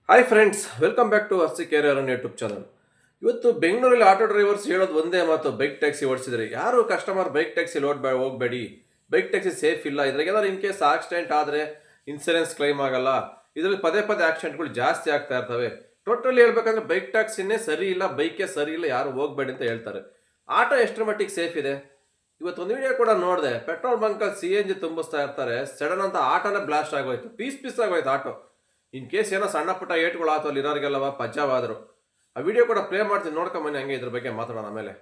Hi friends, welcome back to RC career YouTube channel. ಇವತ್ತು ಬೆಂಗಳೂರಲ್ಲಿ auto drivers ಹೇಳೋದು ಒಂದೇ ಮಾತು: ಬೈಕ್ ಟ್ಯಾಕ್ಸಿ ಓಡಿಸಿದ್ರೆ ಯಾರು ಕಸ್ಟಮರ್ ಬೈಕ್ ಟ್ಯಾಕ್ಸಿ ಹೋಗಬೇಡಿ, ಬೈಕ್ ಟ್ಯಾಕ್ಸಿ ಸೇಫ್ ಇಲ್ಲ. ಇದ್ರಾಗ ಏನಾದ್ರು ಇನ್ ಕೇಸ್ ಆಕ್ಸಿಡೆಂಟ್ ಆದರೆ ಇನ್ಸೂರೆನ್ಸ್ ಕ್ಲೈಮ್ ಆಗಲ್ಲ. ಇದರಲ್ಲಿ ಪದೇ ಪದೇ ಆಕ್ಸಿಡೆಂಟ್ಗಳು ಜಾಸ್ತಿ ಆಗ್ತಾ ಇರ್ತವೆ. ಟೋಟಲಿ ಹೇಳ್ಬೇಕಂದ್ರೆ ಬೈಕ್ ಟ್ಯಾಕ್ಸಿನೇ ಸರಿ ಇಲ್ಲ, ಬೈಕೇ ಸರಿ ಇಲ್ಲ, ಯಾರು ಹೋಗಬೇಡಿ ಅಂತ ಹೇಳ್ತಾರೆ. ಆಟೋ ಎಷ್ಟರ ಮಟ್ಟಿಗೆ ಸೇಫ್ ಇದೆ? ಇವತ್ತೊಂದು ವಿಡಿಯೋ ಕೂಡ ನೋಡಿದೆ. ಪೆಟ್ರೋಲ್ ಬಂಕಲ್ಲಿ CNG ತುಂಬಿಸ್ತಾ ಇರ್ತಾರೆ, ಸಡನ್ ಅಂತ ಆಟೋನೇ ಬ್ಲಾಸ್ಟ್ ಆಗೋಯ್ತು, ಪೀಸ್ ಆಗೋಯ್ತು ಆಟೋ. ಇನ್ ಕೇಸ್ ಏನೋ ಸಣ್ಣ ಪುಟ್ಟ ಏಟ್ಗಳು ಆತು ಅಲ್ಲಿ ಇರೋರಿಗೆಲ್ಲವ ಪಜ್ಜಾವಾದರು. ಆ ವಿಡಿಯೋ ಕೂಡ ಪ್ಲೇ ಮಾಡ್ತೀನಿ, ನೋಡ್ಕೊಂಬನ್ನಿ, ಹಂಗೆ ಇದ್ರ ಬಗ್ಗೆ ಮಾತಾಡೋಣ ಆಮೇಲೆ.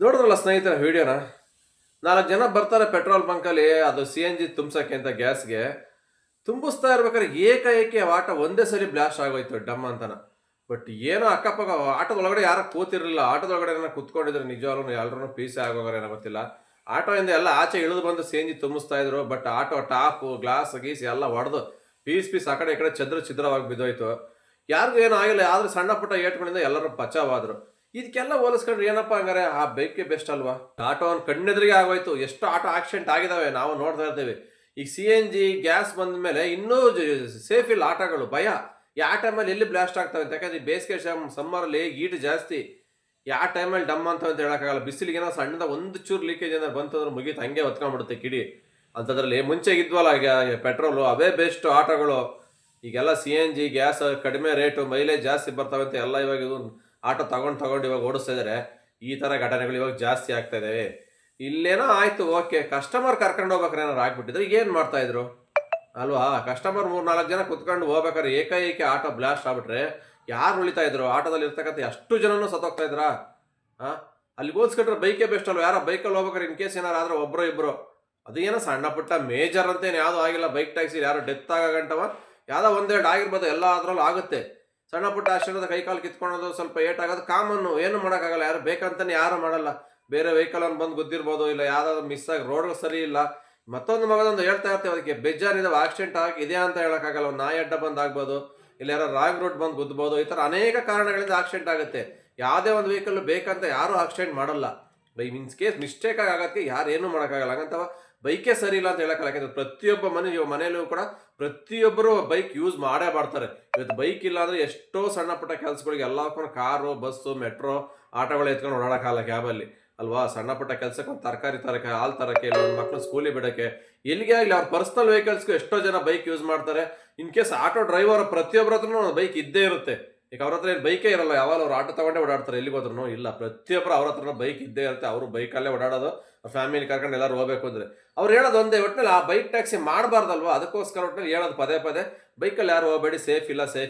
ನೋಡಿದ್ರಲ್ಲ ಸ್ನೇಹಿತರ ವಿಡಿಯೋನ? 4 ಜನ ಬರ್ತಾರೆ ಪೆಟ್ರೋಲ್ ಬಂಕಲ್ಲಿ, ಅದು CNG ತುಂಬ್ಸಕ್ಕೆ ಅಂತ ಗ್ಯಾಸ್ಗೆ ತುಂಬಿಸ್ತಾ ಇರ್ಬೇಕಾದ್ರೆ ಏಕಾಏಕಿ ಆಟ ಒಂದೇ ಸರಿ ಬ್ಲಾಸ್ಟ್ ಆಗೋಯ್ತು ಡಮ್ ಅಂತನ. ಬಟ್ ಏನೋ ಅಕ್ಕಪಕ್ಕ ಆಟೋದೊಳಗಡೆ ಯಾರೋ ಕೂತಿರ್ಲಿಲ್ಲ, ಆಟೋದೊಳಗಡೆ ಏನೋ ಕುತ್ಕೊಂಡಿದ್ರೆ ನಿಜವಾಗ್ಲೂ ಎಲ್ಲರೂ ಪೀಸೆ ಆಗೋಗ್ಯಾರೇನೋ ಗೊತ್ತಿಲ್ಲ. ಆಟೋಯಿಂದ ಎಲ್ಲ ಆಚೆ ಇಳಿದು ಬಂದು CNG ತುಂಬಿಸ್ತಾ ಇದ್ರು. ಬಟ್ ಆಟೋ ಟಾಪು ಗ್ಲಾಸ್ ಗೀಸ್ ಎಲ್ಲ ಒಡೆದು ಪೀಸ್ ಆ ಕಡೆ ಈ ಕಡೆ ಛದ್ರವಾಗಿ ಬಿದ್ದೋಯ್ತು. ಯಾರಿಗೂ ಏನೂ ಆಗಿಲ್ಲ, ಆದ್ರೆ ಸಣ್ಣ ಪುಟ್ಟ ಏಟ್ಗಳಿಂದ ಎಲ್ಲರೂ ಬಚಾವಾದ್ರು. ಇದಕ್ಕೆಲ್ಲ ಹೋಲಿಸ್ಕೊಂಡ್ರೆ ಏನಪ್ಪ ಹಂಗಾರೆ ಆ ಬೈಕೆ ಬೆಸ್ಟ್ ಅಲ್ವಾ? ಆಟೋ ಕಣ್ಣೆದ್ರಿಗೆ ಆಗೋಯ್ತು. ಎಷ್ಟು ಆಟೋ ಆಕ್ಸಿಡೆಂಟ್ ಆಗಿದಾವೆ ನಾವು ನೋಡ್ತಾ ಇರ್ತೀವಿ. ಈಗ CNG ಗ್ಯಾಸ್ ಬಂದ ಮೇಲೆ ಇನ್ನೂ ಸೇಫ್ ಇಲ್ಲ ಆಟೋಗಳು, ಭಯ. ಯಾವ ಟೈಮಲ್ಲಿ ಎಲ್ಲಿ ಬ್ಲಾಸ್ಟ್ ಆಗ್ತವೆ ಅಂತ. ಯಾಕಂದ್ರೆ ಬೇಸಿಗೆ ಸಮ್ಮರಲ್ಲಿ ಹೀಟ್ ಜಾಸ್ತಿ, ಯಾವ ಟೈಮಲ್ಲಿ ಡಮ್ ಅಂತ ಹೇಳೋಕ್ಕಾಗಲ್ಲ. ಬಿಸಿಲಿಗೆ ಏನೋ ಸಣ್ಣದ ಒಂದು ಚೂರು ಲೀಕೇಜ್ ಏನಾದ್ರು ಬಂತಂದ್ರೆ ಮುಗೀತು, ಹಂಗೆ ಹೊತ್ಕೊಂಡ್ಬಿಡುತ್ತೆ ಕಿಡಿ. ಅಂಥದ್ರಲ್ಲಿ ಮುಂಚೆಗೆ ಇದ್ವಲ್ಲ ಈಗ ಪೆಟ್ರೋಲು, ಅವೇ ಬೆಸ್ಟ್ ಆಟೋಗಳು. ಈಗೆಲ್ಲ CNG ಗ್ಯಾಸ್ ಕಡಿಮೆ ರೇಟು, ಮೈಲೇಜ್ ಜಾಸ್ತಿ ಬರ್ತವೆ ಅಂತ ಎಲ್ಲ ಇವಾಗ ಇದು ಆಟೋ ತಗೊಂಡು ಇವಾಗ ಓಡಿಸ್ತಾ ಇದ್ದಾರೆ. ಈ ಥರ ಘಟನೆಗಳು ಇವಾಗ ಜಾಸ್ತಿ ಆಗ್ತಾ ಇದ್ದಾವೆ. ಇಲ್ಲೇನೋ ಆಯ್ತು, ಓಕೆ, ಕಸ್ಟಮರ್ ಕರ್ಕೊಂಡು ಹೋಗ್ಬೇಕಾರೆ ಏನಾರು ಆಗ್ಬಿಟ್ಟಿದ್ರೆ ಏನು ಮಾಡ್ತಾ ಇದ್ರು ಅಲ್ವಾ? ಕಸ್ಟಮರ್ 3-4 ಜನ ಕುತ್ಕೊಂಡು ಹೋಗ್ಬೇಕಾದ್ರೆ ಏಕಾಏಕಿ ಆಟೋ ಬ್ಲಾಸ್ಟ್ ಆಗ್ಬಿಟ್ರೆ ಯಾರು ಉಳಿತಾ ಇದ್ರು? ಆಟೋದಲ್ಲಿ ಇರ್ತಕ್ಕಂಥ ಎಷ್ಟು ಜನನೂ ಸತ್ತೋಗ್ತಾ ಇದ್ರಾ? ಅಲ್ಲಿ ಹೋಲ್ಸ್ಕೊಂಡ್ರೆ ಬೈಕೇ ಬೆಸ್ಟ್ ಅಲ್ವಾ? ಯಾರೋ ಬೈಕಲ್ಲಿ ಹೋಗ್ಬೇಕಾದ್ರೆ ಇನ್ ಕೇಸ್ ಏನಾರು ಆದ್ರೆ ಒಬ್ಬರು ಇಬ್ಬರು, ಅದು ಏನೋ ಸಣ್ಣ ಪುಟ್ಟ ಮೇಜರ್ ಅಂತೇನು ಯಾವುದೂ ಆಗಿಲ್ಲ. ಬೈಕ್ ಟ್ಯಾಕ್ಸಿ ಯಾರು ಡೆತ್ ಆಗಂಟವ ಯಾವುದೋ ಒಂದೆರಡು ಆಗಿರ್ಬೋದು, ಎಲ್ಲ ಅದರಲ್ಲೂ ಆಗುತ್ತೆ. ಸಣ್ಣ ಪುಟ್ಟ ಆಶ್ರಯದ ಕೈಕಾಲು ಕಿತ್ಕೊಳ್ಳೋದು, ಸ್ವಲ್ಪ ಏಟಾಗೋದು ಕಾಮನ್ನು, ಏನು ಮಾಡೋಕ್ಕಾಗಲ್ಲ. ಯಾರು ಬೇಕಂತಾನೆ ಯಾರು ಮಾಡಲ್ಲ. ಬೇರೆ ವೆಹಿಕಲನ್ನು ಬಂದು ಗುದ್ದಿರ್ಬೋದು, ಇಲ್ಲ ಯಾವ್ದಾದ್ರು ಮಿಸ್ ಆಗಿ ರೋಡ್ಗಳು ಸರಿ ಇಲ್ಲ, ಮತ್ತೊಂದು ಮಗದೊಂದು ಹೇಳ್ತಾ ಇರ್ತೀವಿ. ಅದಕ್ಕೆ ಬೇಜಾರಿದಾವೆ, ಆಕ್ಸಿಡೆಂಟ್ ಆಗಿ ಇದೆ ಅಂತ ಹೇಳೋಕ್ಕಾಗಲ್ಲ. ಒಂದು ನಾಯಿ ಅಡ್ಡ ಬಂದು ಆಗ್ಬೋದು, ಇಲ್ಲ ಯಾರೋ ರಾಂಗ್ ರೋಡ್ ಬಂದು ಗುದ್ಬೋದು. ಈ ಥರ ಅನೇಕ ಕಾರಣಗಳಿಂದ ಆಕ್ಸಿಡೆಂಟ್ ಆಗುತ್ತೆ. ಯಾವುದೇ ಒಂದು ವೆಹಿಕಲ್ ಬೇಕಂತ ಯಾರೂ ಆಕ್ಸಿಡೆಂಟ್ ಮಾಡಲ್ಲ. ಬೈ ಮೀನ್ಸ್ ಕೇಸ್ ಮಿಸ್ಟೇಕ್ ಆಗೋಕ್ಕೆ ಯಾರು ಏನೂ ಮಾಡೋಕ್ಕಾಗಲ್ಲ. ಹಂಗಂತವ ಬೈಕೇ ಸರಿ ಇಲ್ಲ ಅಂತ ಹೇಳೋಕ್ಕಲ್ಲ. ಯಾಕಂದ್ರೆ ಪ್ರತಿಯೊಬ್ಬ ಮನೆಯಲ್ಲೂ ಕೂಡ ಪ್ರತಿಯೊಬ್ಬರು ಬೈಕ್ ಯೂಸ್ ಮಾಡೇ ಮಾಡ್ತಾರೆ. ಇವತ್ತು ಬೈಕ್ ಇಲ್ಲ ಅಂದರೆ ಎಷ್ಟೋ ಸಣ್ಣ ಪುಟ್ಟ ಕೆಲಸಗಳಿಗೆ ಎಲ್ಲ ಕಾರು, ಬಸ್ಸು, ಮೆಟ್ರೋ, ಆಟೋಗಳು ಎತ್ಕೊಂಡು ಓಡಾಡೋಕ್ಕಾಗಲ್ಲ ಕ್ಯಾಬಲ್ಲಿ ಅಲ್ವಾ? ಸಣ್ಣ ಪುಟ್ಟ ಕೆಲಸಕ್ಕೆ ಒಂದು ತರಕಾರಿ ತರಕ್ಕೆ, ಹಾಲು ತರಕ್ಕೆ, ಇಲ್ಲ ಒಂದು ಮಕ್ಕಳು ಸ್ಕೂಲಿಗೆ ಬಿಡೋಕ್ಕೆ, ಎಲ್ಲಿಗೆ ಆಗಲಿ ಅವ್ರ ಪರ್ಸನಲ್ ವೆಹಿಕಲ್ಸ್ಗೂ ಎಷ್ಟೋ ಜನ ಬೈಕ್ ಯೂಸ್ ಮಾಡ್ತಾರೆ. ಇನ್ ಕೇಸ್ ಆಟೋ ಡ್ರೈವರ್ ಪ್ರತಿಯೊಬ್ಬರ ಹತ್ರನೂ ಬೈಕ್ ಇದ್ದೇ ಇರುತ್ತೆ. ಈಗ ಅವ್ರ ಹತ್ರ ಏನು ಬೈಕೇ ಇರಲ್ಲ, ಯಾವಾಗ ಅವ್ರು ಆಟೋ ತಗೊಂಡೇ ಓಡಾಡ್ತಾರೆ ಎಲ್ಲಿಗೆ ಹೋದ್ರೂ. ಇಲ್ಲ, ಪ್ರತಿಯೊಬ್ಬರು ಅವ್ರ ಹತ್ರನೂ ಬೈಕ್ ಇದ್ದೇ ಇರುತ್ತೆ. ಅವರು ಬೈಕಲ್ಲೇ ಓಡಾಡೋದು, ಫ್ಯಾಮಿಲಿ ಕರ್ಕೊಂಡು ಎಲ್ಲರೂ ಹೋಗ್ಬೇಕು ಅಂದರೆ. ಅವ್ರು ಹೇಳೋದು ಒಂದೇ, ಒಟ್ಟಿನಲ್ಲಿ ಆ ಬೈಕ್ ಟ್ಯಾಕ್ಸಿ ಮಾಡಬಾರ್ದಲ್ವ? ಅದಕ್ಕೋಸ್ಕರ ಒಟ್ಟಿನಲ್ಲಿ ಹೇಳೋದು ಪದೇ ಬೈಕಲ್ಲಿ ಯಾರು ಹೋಗಬೇಡಿ, ಸೇಫ್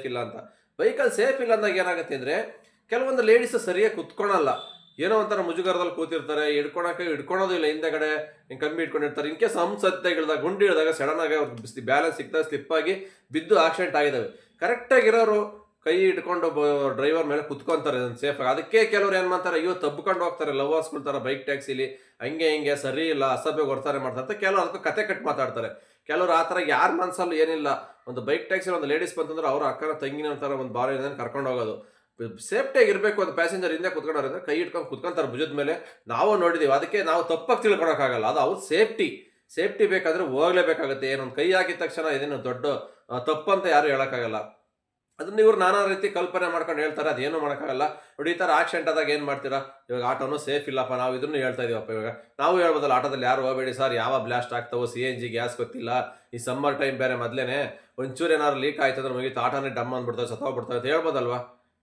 ಇಲ್ಲ ಅಂತ. ಬೈಕಲ್ಲಿ ಸೇಫ್ ಇಲ್ಲ ಅಂದಾಗ ಏನಾಗುತ್ತೆ ಅಂದರೆ, ಕೆಲವೊಂದು ಲೇಡೀಸ್ ಸರಿಯಾಗಿ ಕುತ್ಕೊಳಲ್ಲ, ಏನೋ ಒಂಥರ ಮುಜುಗರದಲ್ಲಿ ಕೂತಿರ್ತಾರೆ, ಹಿಡ್ಕೊಳೋದು ಇಲ್ಲ, ಹಿಂದೆಗಡೆ ಕಂಬಿ ಇಟ್ಕೊಂಡಿರ್ತಾರೆ. ಇನ್ ಕೇಸ್ ಸತ್ತಿಗಿಳಿದಾಗ, ಗುಂಡಿ ಇಳಿದಾಗ ಸಡನ್ ಆಗಿ ಅವ್ರಿಗೆ ಬ್ಯಾಲೆನ್ಸ್ ಸಿಗ್ತಾ ಸ್ಲಿಪ್ ಆಗಿ ಬಿದ್ದು ಆಕ್ಸಿಡೆಂಟ್ ಆಗಿದ್ದಾವೆ. ಕರೆಕ್ಟಾಗಿರೋರು ಕೈ ಇಟ್ಕೊಂಡು ಡ್ರೈವರ್ ಮೇಲೆ ಕುತ್ಕೊಂತಾರೆ ಸೇಫಾಗಿ. ಅದಕ್ಕೆ ಕೆಲವ್ರು ಏನು ಮಾಡ್ತಾರೆ, ಅಯ್ಯೋ ತಬ್ಕೊಂಡು ಹೋಗ್ತಾರೆ ಲವರ್ಸ್ಕೊಳ್ತಾರೆ ಬೈಕ್ ಟ್ಯಾಕ್ಸಿಲಿ, ಹಿಂಗೆ ಸರಿ ಇಲ್ಲ, ಅಸಭ್ಯ ವರ್ತನೆ ಮಾಡ್ತಾರೆ ಅಂತ ಕೆಲವರು ಅದಕ್ಕೆ ಕತೆ ಕಟ್ ಮಾತಾಡ್ತಾರೆ. ಕೆಲವರು ಆ ಥರ ಯಾರ ಮನಸ್ಸಲ್ಲೂ ಏನಿಲ್ಲ, ಒಂದು ಬೈಕ್ ಟ್ಯಾಕ್ಸಿಲಿ ಒಂದು ಲೇಡೀಸ್ ಬಂತಂದ್ರೆ ಅವ್ರ ಅಕ್ಕನ ತಂಗಿನ ಥರ ಒಂದು ಬಾರಿನ ಕರ್ಕೊಂಡು ಹೋಗೋದು. ಸೇಫ್ಟಿಯಾಗಿ ಇರಬೇಕು. ಒಂದು ಪ್ಯಾಸೆಂಜರ್ ಹಿಂದೆ ಕುತ್ಕೊಂಡ್ರೆ ಕೈ ಇಟ್ಕೊಂಡು ಕುತ್ಕೊಂತಾರೆ ಭುಜದ ಮೇಲೆ. ನಾವು ನೋಡಿದ್ದೀವಿ. ಅದಕ್ಕೆ ನಾವು ತಪ್ಪಾಗಿ ತಿಳ್ಕೊಳಕ್ಕಾಗಲ್ಲ. ಅದು ಅವ್ರ ಸೇಫ್ಟಿ ಬೇಕಾದ್ರೆ ಹೋಗ್ಲೇಬೇಕಾಗುತ್ತೆ. ಏನೊಂದು ಕೈ ಹಾಕಿದ ತಕ್ಷಣ ಇದೇನು ದೊಡ್ಡ ತಪ್ಪಂತ ಯಾರು ಹೇಳೋಕ್ಕಾಗಲ್ಲ. ಅದನ್ನ ಇವ್ರು ನಾನಾ ರೀತಿ ಕಲ್ಪನೆ ಮಾಡ್ಕೊಂಡು ಹೇಳ್ತಾರೆ, ಅದೇನು ಮಾಡೋಕ್ಕಾಗಲ್ಲ. ನೋಡಿ, ಈ ಥರ ಆಕ್ಸಿಡೆಂಟ್ ಆದಾಗ ಏನು ಮಾಡ್ತೀರಾ? ಇವಾಗ ಆಟೋನು ಸೇಫ್ ಇಲ್ಲಪ್ಪ, ನಾವು ಇದನ್ನು ಹೇಳ್ತಾ ಇದೀವಪ್ಪ. ಇವಾಗ ನಾವು ಹೇಳ್ಬೋದಲ್ಲ, ಆಟೋದಲ್ಲಿ ಯಾರು ಹೋಗಬೇಡಿ ಸರ್, ಯಾವ ಬ್ಲಾಸ್ಟ್ ಆಗ್ತಾವೋ, CNG ಗ್ಯಾಸ್ ಗೊತ್ತಿಲ್ಲ, ಈ ಸಮ್ಮರ್ ಟೈಮ್ ಬೇರೆ, ಮೊದಲೇ ಒಂಚೂರು ಏನಾದ್ರು ಲೀಕ್ ಆಯ್ತು ಅಂದ್ರೆ ಮುಗಿತು, ಆಟೋನೇ ಡಮ್ ಅಂದ್ಬಿಡ್ತಾವೆ, ಸತ್ತೋಗ್ಬಿಡ್ತಾವೆ ಅಂತ ಹೇಳ್ಬೋದಲ್ವಾ?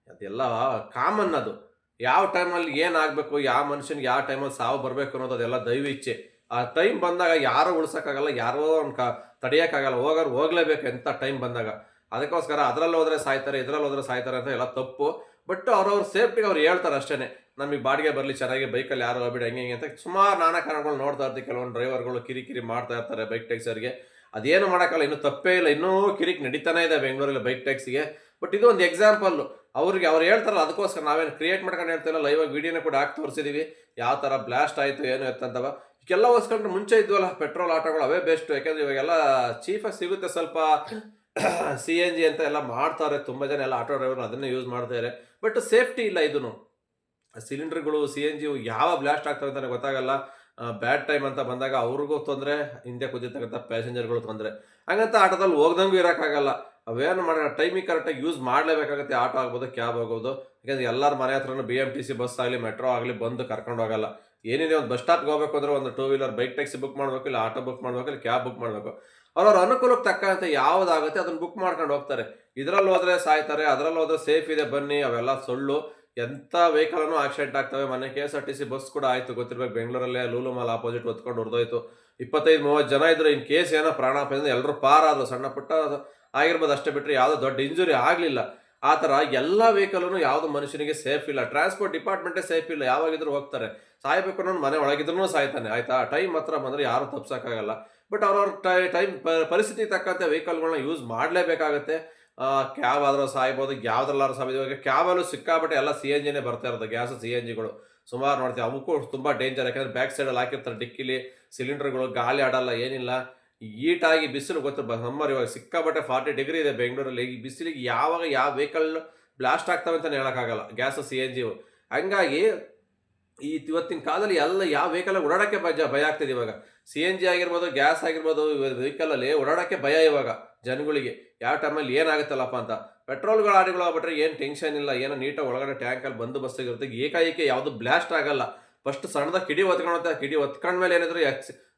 ಅದೆಲ್ಲ ಕಾಮನ್. ಅದು ಯಾವ ಟೈಮಲ್ಲಿ ಏನಾಗಬೇಕು, ಯಾವ ಮನುಷ್ಯನಿಗೆ ಯಾವ ಟೈಮಲ್ಲಿ ಸಾವು ಬರಬೇಕು ಅನ್ನೋದು ಅದೆಲ್ಲ ದೈವ ಇಚ್ಛೆ. ಆ ಟೈಮ್ ಬಂದಾಗ ಯಾರೂ ಉಳ್ಸೋಕ್ಕಾಗಲ್ಲ, ಯಾರೋ ಒಂದು ತಡೆಯೋಕ್ಕಾಗಲ್ಲ. ಹೋಗಲೇಬೇಕು ಎಂಥ ಟೈಮ್ ಬಂದಾಗ. ಅದಕ್ಕೋಸ್ಕರ ಅದರಲ್ಲಿ ಹೋದ್ರೆ ಸಾಯ್ತಾರೆ, ಇದರಲ್ಲಿ ಹೋದ್ರೆ ಸಾಯ್ತಾರೆ ಅಂತ ಎಲ್ಲ ತಪ್ಪು. ಬಟ್ ಅವ್ರವ್ರ ಸೇಫ್ಟಿಗೆ ಅವ್ರು ಹೇಳ್ತಾರೆ ಅಷ್ಟೇ. ನಮಗೆ ಬಾಡಿಗೆ ಬರಲಿ, ಚೆನ್ನಾಗಿ ಬೈಕಲ್ಲಿ ಯಾರು ಹೋಗ್ಬಿಡಿ, ಹಂಗೆ ಅಂತ ಸುಮಾರು ನಾನಾ ಕಾರಣಗಳು ನೋಡ್ತಾ ಇರ್ತೀವಿ. ಕೆಲವೊಂದು ಡ್ರೈವರ್ಗಳು ಕಿರಿಕಿರಿ ಮಾಡ್ತಾ ಇರ್ತಾರೆ ಬೈಕ್ ಟ್ಯಾಕ್ಸಿಯವ್ರಿಗೆ. ಅದೇನು ಮಾಡೋಕ್ಕಲ್ಲ, ಇನ್ನೂ ತಪ್ಪೇ ಇಲ್ಲ, ಇನ್ನೂ ಕಿರಿಕ್ ನಡೀತಾನೆ ಇದೆ ಬೆಂಗಳೂರಲ್ಲಿ ಬೈಕ್ ಟ್ಯಾಕ್ಸಿಗೆ. ಬಟ್ ಇದು ಒಂದು ಎಕ್ಸಾಂಪಲ್ಲು. ಅವ್ರು ಹೇಳ್ತಾರಲ್ಲ, ಅದಕ್ಕೋಸ್ಕರ ನಾವೇನು ಕ್ರಿಯೇಟ್ ಮಾಡ್ಕೊಂಡು ಹೇಳ್ತಿಲ್ಲ, ಲೈವಾಗಿ ವಿಡಿಯೋನ ಕೂಡ ಹಾಕಿ ತೋರಿಸಿದೀವಿ ಯಾವ ಥರ ಬ್ಲಾಸ್ಟ್ ಆಯಿತು ಏನು ಎತ್ತಂತವ. ಇದಕ್ಕೆಲ್ಲ ಹೋಲಿಸ್ಕೊಂಡ್ರೆ ಮುಂಚೆ ಇದ್ವಲ್ಲ ಪೆಟ್ರೋಲ್ ಆಟೋಗಳು, ಅವೇ ಬೆಸ್ಟ್. ಯಾಕೆಂದ್ರೆ ಇವಾಗೆಲ್ಲ ಚೀಫಾಗಿ ಸಿಗುತ್ತೆ ಸ್ವಲ್ಪ. ಸಿ ಎನ್ ಜಿ ಅಂತ ಎಲ್ಲ ಮಾಡ್ತಾರೆ, ತುಂಬ ಜನ ಎಲ್ಲ ಆಟೋ ಡ್ರೈವರ್ ಅದನ್ನೇ ಯೂಸ್ ಮಾಡ್ತಾರೆ. ಬಟ್ ಸೇಫ್ಟಿ ಇಲ್ಲ ಇದೂ. ಸಿಲಿಂಡರ್ಗಳು ಸಿ ಎನ್ ಜಿ ಯಾವ ಬ್ಲಾಸ್ಟ್ ಆಗ್ತವೆ ಅಂತಲೇ ಗೊತ್ತಾಗಲ್ಲ. ಬ್ಯಾಡ್ ಟೈಮ್ ಅಂತ ಬಂದಾಗ ಅವ್ರಿಗೂ ತೊಂದರೆ, ಹಿಂದೆ ಕೂತಿರ್ತಕ್ಕಂಥ ಪ್ಯಾಸೆಂಜರ್ಗಳು ತೊಂದರೆ. ಹಂಗಂತ ಆಟೋದಲ್ಲಿ ಹೋಗ್ದಂಗೂ ಇರೋಕ್ಕಾಗಲ್ಲ. ಅವೇನು ಮಾಡೋಣ, ಟೈಮಿಗೆ ಕರೆಕ್ಟಾಗಿ ಯೂಸ್ ಮಾಡಲೇಬೇಕಾಗುತ್ತೆ. ಆಟೋ ಆಗ್ಬೋದು, ಕ್ಯಾಬ್ ಆಗ್ಬೋದು. ಯಾಕಂದ್ರೆ ಎಲ್ಲರ ಮನೆ ಹತ್ರನೂ BMTC ಬಸ್ ಆಗಲಿ, ಮೆಟ್ರೋ ಆಗಲಿ ಬಂದು ಕರ್ಕೊಂಡು ಹೋಗಲ್ಲ. ಏನೇನೇ ಒಂದು ಬಸ್ ಸ್ಟಾಪ್ಗೆ ಹೋಗ್ಬೇಕು ಅಂದ್ರೆ ಒಂದು two wheeler bike taxi book ಮಾಡಬೇಕು, ಇಲ್ಲ ಆಟೋ ಬುಕ್ ಮಾಡಬೇಕು, ಇಲ್ಲ ಕ್ಯಾಬ್ ಬುಕ್ ಮಾಡಬೇಕು. ಅವ್ರವ್ರ ಅನುಕೂಲಕ್ಕೆ ತಕ್ಕಂತೆ ಯಾವುದಾಗುತ್ತೆ ಅದನ್ನು ಬುಕ್ ಮಾಡ್ಕೊಂಡು ಹೋಗ್ತಾರೆ. ಇದರಲ್ಲಿ ಹೋದ್ರೆ ಸಾಯ್ತಾರೆ, ಅದರಲ್ಲಿ ಹೋದ್ರೆ ಸೇಫ್ ಇದೆ ಬನ್ನಿ, ಅವೆಲ್ಲ ಸುಳ್ಳು. ಎಂಥ ವೆಹಿಕಲ್ನೂ ಆಕ್ಸಿಡೆಂಟ್ ಆಗ್ತವೆ. ಮೊನ್ನೆ KSRTC ಬಸ್ ಕೂಡ ಆಯಿತು, ಗೊತ್ತಿರ್ಬೇಕು, ಬೆಂಗಳೂರಲ್ಲೇ ಲೂಲು ಮಾಲ್ ಆಪೋಸಿಟ್ ಹೊತ್ಕೊಂಡು ಹೊಡೆದೋಯ್ತು. 25-30 ಜನ ಇದ್ರು. ಇನ್ ಕೇಸ್ ಏನೋ ಪ್ರಾಣಾಪಾಯದಿಂದ ಎಲ್ಲರೂ ಪಾರಾದ್ರು. ಸಣ್ಣ ಪುಟ್ಟ ಆಗಿರ್ಬೋದು ಅಷ್ಟೇ, ಬಿಟ್ಟರೆ ಯಾವುದೋ ದೊಡ್ಡ ಇಂಜುರಿ ಆಗಲಿಲ್ಲ. ಆ ಥರ ಎಲ್ಲ ವೆಹಿಕಲ್ನು ಯಾವುದು ಮನುಷ್ಯನಿಗೆ ಸೇಫ್ ಇಲ್ಲ. ಟ್ರಾನ್ಸ್ಪೋರ್ಟ್ ಡಿಪಾರ್ಟ್ಮೆಂಟೇ ಸೇಫ್ ಇಲ್ಲ. ಯಾವಾಗಿದ್ರು ಹೋಗ್ತಾರೆ, ಸಾಯ್ಬೇಕು ಅನ್ನೋ ಮನೆ ಒಳಗಿದ್ರೂ ಸಾಯ್ತಾನೆ. ಆಯ್ತಾ, ಟೈಮ್ ಹತ್ರ ಬಂದರೆ ಯಾರು ತಪ್ಸೋಕ್ಕಾಗಲ್ಲ. ಬಟ್ ಅವ್ರವ್ರ ಟೈಮ್ ಪರಿಸ್ಥಿತಿ ತಕ್ಕಂತೆ ವೆಹಿಕಲ್ಗಳನ್ನ ಯೂಸ್ ಮಾಡಲೇಬೇಕಾಗತ್ತೆ. ಕ್ಯಾಬ್ ಆದರೂ ಸಾಯ್ಬೋದು, ಯಾವುದ್ರಲ್ಲಾದ್ರೂ ಸಾಯ್ಬೋದು. ಇವಾಗ ಕ್ಯಾಬಲ್ಲೂ ಸಿಕ್ಕಾಬಿಟ್ಟೆ ಎಲ್ಲ CNGನೇ ಬರ್ತಾ ಇರೋದು, ಗ್ಯಾಸ್ CNGಗಳು ಸುಮಾರು ನೋಡ್ತೀವಿ. ಅವಕ್ಕೂ ತುಂಬ ಡೇಂಜರ್. ಯಾಕಂದರೆ ಬ್ಯಾಕ್ ಸೈಡಲ್ಲಿ ಹಾಕಿರ್ತಾರೆ ಡಿಕ್ಕಿಲಿ ಸಿಲಿಂಡರ್ಗಳು, ಗಾಳಿ ಆಡಲ್ಲ, ಏನಿಲ್ಲ. ಹೀಟಾಗಿ ಬಿಸಿಲು ಗೊತ್ತು, ಸಮ್ಮರ್ ಇವಾಗ ಸಿಕ್ಕಾಬಟ್ಟೆ 40 ಡಿಗ್ರಿ ಇದೆ ಬೆಂಗಳೂರಲ್ಲಿ. ಈ ಬಿಸಿಲಿಗೆ ಯಾವಾಗ ಯಾವ ವೆಹಿಕಲ್ ಬ್ಲಾಸ್ಟ್ ಆಗ್ತವೆ ಅಂತಲೇ ಹೇಳೋಕ್ಕಾಗಲ್ಲ, ಗ್ಯಾಸ್ CNG. ಹಂಗಾಗಿ ಇವತ್ತಿನ ಕಾಲದಲ್ಲಿ ಎಲ್ಲ ಯಾವ ವೆಹಿಕಲ್ ಓಡಾಡೋಕ್ಕೆ ಭಯ ಆಗ್ತಿದೆ. ಇವಾಗ CNG ಆಗಿರ್ಬೋದು, ಗ್ಯಾಸ್ ಆಗಿರ್ಬೋದು, ವೆಹಿಕಲಲ್ಲಿ ಓಡಾಡೋಕ್ಕೆ ಭಯ ಇವಾಗ ಜನಗಳಿಗೆ. ಯಾವ ಟೈಮಲ್ಲಿ ಏನಾಗುತ್ತಲ್ಲಪ್ಪ ಅಂತ. ಪೆಟ್ರೋಲ್ ಗಾಡಿಗಳು ಆಗ್ಬಿಟ್ರೆ ಏನು ಟೆನ್ಷನ್ ಇಲ್ಲ, ಏನೋ ನೀಟಾಗಿ ಒಳಗಡೆ ಟ್ಯಾಂಕಲ್ಲಿ ಬಂದೋಬಸ್ತಾಗಿರುತ್ತೆ. ಏಕಾಏಕಿ ಯಾವುದು ಬ್ಲಾಸ್ಟ್ ಆಗಲ್ಲ. ಫಸ್ಟ್ ಸಣ್ಣದಾಗ ಕಿಡಿ ಹೊತ್ಕೊಳುತ್ತೆ, ಕಿಡಿ ಹೊತ್ಕೊಂಡ್ಮೇಲೆ ಏನಿದ್ರು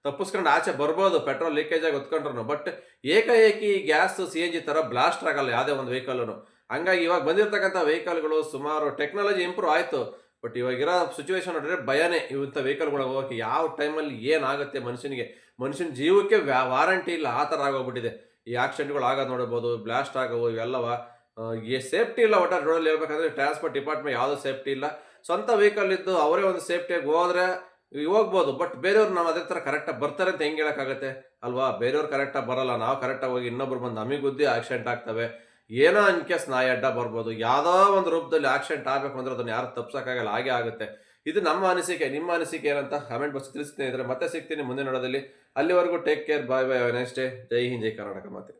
ತಪ್ಪಿಸ್ಕೊಂಡು ಆಚೆ ಬರ್ಬೋದು, ಪೆಟ್ರೋಲ್ ಲೀಕೇಜ್ ಆಗಿ ಹೊತ್ಕೊಂಡ್ರು. ಬಟ್ ಏಕಾಏಕಿ ಗ್ಯಾಸ್ CNG ಥರ ಬ್ಲಾಸ್ಟ್ ಆಗಲ್ಲ ಯಾವುದೇ ಒಂದು ವೆಹಿಕಲ್ನು. ಹಂಗಾಗಿ ಇವಾಗ ಬಂದಿರತಕ್ಕಂಥ ವೆಹಿಕಲ್ಗಳು ಸುಮಾರು ಟೆಕ್ನಾಲಜಿ ಇಂಪ್ರೂವ್ ಆಯಿತು. ಬಟ್ ಇವಾಗಿರೋ ಸಿಚುವೇಶನ್ ನೋಡಿದ್ರೆ ಭಯನೇ ಇವಂಥ ವೆಹಿಕಲ್ಗಳು ಹೋಗೋಕ್ಕೆ. ಯಾವ ಟೈಮಲ್ಲಿ ಏನಾಗುತ್ತೆ ಮನುಷ್ಯನ ಜೀವಕ್ಕೆ ವಾರಂಟಿ ಇಲ್ಲ, ಆ ಥರ ಆಗೋಗ್ಬಿಟ್ಟಿದೆ. ಈ ಆಕ್ಸಿಡೆಂಟ್ಗಳು ಆಗೋದು ನೋಡ್ಬೋದು, ಬ್ಲಾಸ್ಟ್ ಆಗೋವು, ಇವೆಲ್ಲವ. ಸೇಫ್ಟಿ ಇಲ್ಲ ಒಟ್ಟಾರೆ ರೋಡಲ್ಲಿ ಹೇಳ್ಬೇಕಂದ್ರೆ. ಟ್ರಾನ್ಸ್ಪೋರ್ಟ್ ಡಿಪಾರ್ಟ್ಮೆಂಟ್ ಯಾವುದೂ ಸೇಫ್ಟಿ ಇಲ್ಲ. ಸ್ವಂತ ವೆಹಿಕಲ್ ಇದ್ದು ಅವರೇ ಒಂದು ಸೇಫ್ಟಿಯಾಗಿ ಹೋದ್ರೆ ಹೋಗ್ಬೋದು. ಬಟ್ ಬೇರೆಯವ್ರು ನಾವು ಅದೇ ಥರ ಕರೆಕ್ಟಾಗಿ ಬರ್ತಾರೆ ಅಂತ ಹೆಂಗೆ ಹೇಳೋಕ್ಕಾಗತ್ತೆ ಅಲ್ವಾ. ಬೇರೆಯವ್ರು ಕರೆಕ್ಟಾಗಿ ಬರಲ್ಲ, ನಾವು ಕರೆಕ್ಟಾಗಿ ಹೋಗಿ ಇನ್ನೊಬ್ರು ಬಂದು ನಮಗೆ ಗುದ್ದಿ ಆಕ್ಸಿಡೆಂಟ್ ಆಗ್ತವೆ. ಏನೋ ಇನ್ ಕೇಸ್ ನಾಯಿ ಅಡ್ಡ ಬರ್ಬೋದು, ಯಾವುದೋ ಒಂದು ರೂಪದಲ್ಲಿ ಆಕ್ಸಿಡೆಂಟ್ ಆಗಬೇಕು ಅಂದ್ರೆ ಅದನ್ನು ಯಾರು ತಪ್ಸೋಕ್ಕಾಗಲ್ಲ, ಹಾಗೆ ಆಗುತ್ತೆ. ಇದು ನಮ್ಮ ಅನಿಸಿಕೆ. ನಿಮ್ಮ ಅನಿಸಿಕೆ ಏನಂತ ಕಮೆಂಟ್ ಬಾಕ್ಸ್ ತಿಳಿಸ್ತೀನಿ. ಇದ್ರೆ ಮತ್ತೆ ಸಿಗ್ತೀನಿ ಮುಂದಿನ ನೋಡೋದಲ್ಲಿ. ಅಲ್ಲಿವರೆಗೂ ಟೇಕ್ ಕೇರ್, ಬಾಯ್ ಬಾಯ್, ನೆಕ್ಸ್ಟ್ ಡೇ. ಜೈ ಹಿಂದ್, ಜೈ ಕರ್ನಾಟಕ ಮಾತೆ.